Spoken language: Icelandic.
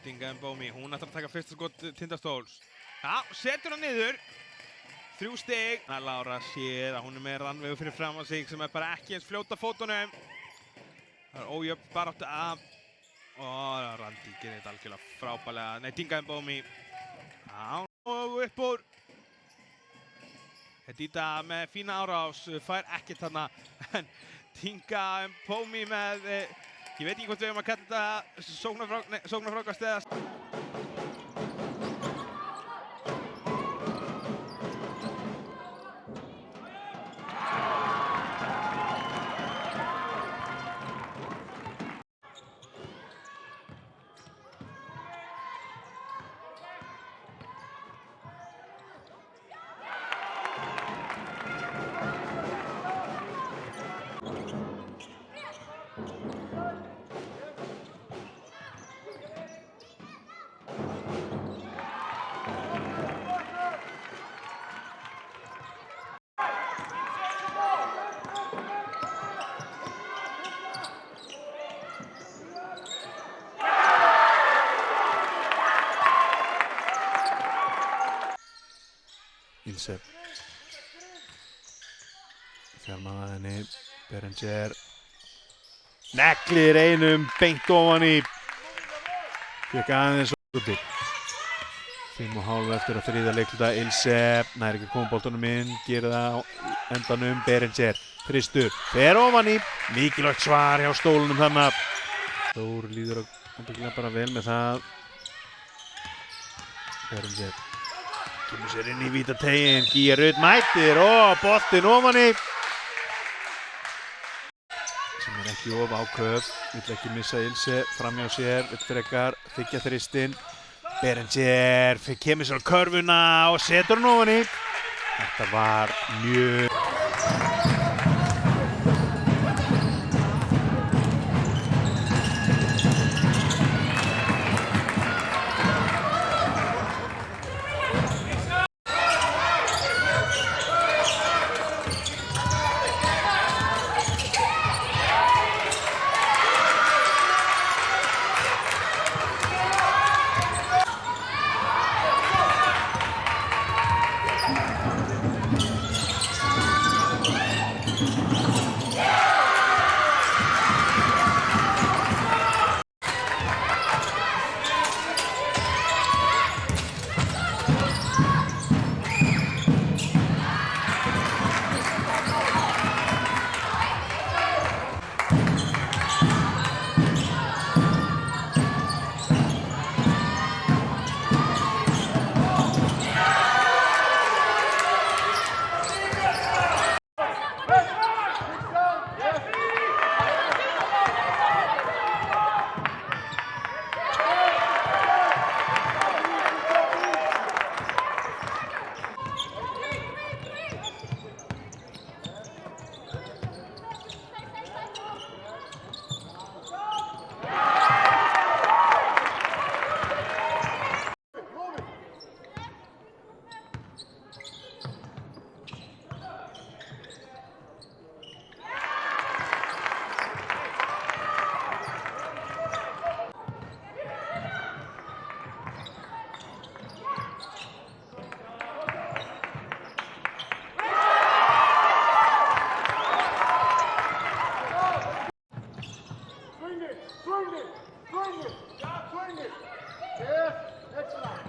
Tinga Mbómi, hún ætlar að taka fyrsta skot Tindastóls. Já, setur hann niður. 3 stig. Lára sér að hún með Rannveigu fyrir fram á sig sem bara ekki eins fljóta fótunum. Það ójöfn baráttu af. Og Randi gerir þetta algjörlega frábærlega. Nei, Tinga Mbómi. Já, og upp úr. Hedita með fína árás, fær ekkert þarna. En Tinga Mbómi með, ég veit ekki hvort við höfum að kalla þetta sóknarfrákast eða. Ilse þjálmaði henni, Berenger neglir einum beint ofan í, fékk aðeins úti. 5,5 eftir að þriðja leikluta. Ilse nær ekki að koma boltanum inn, gerir það á endanum. Berenger þristur, fer ofan í, mikilvægt svar hjá stólunum þannig. Þór líður ábyggilega bara vel með það. Berenger kemur sér inn í vítateiginn, Gígja Rut mætir og boltinn ofan í. Sem ekki of áköf, vill ekki missa Ilse framhjá sér, vill frekar þykja þristinn. Berenger kemur sér á körfuna og setur hann ofan í. Þetta var mjög... Swing it! Yeah, swing it! Yes, excellent!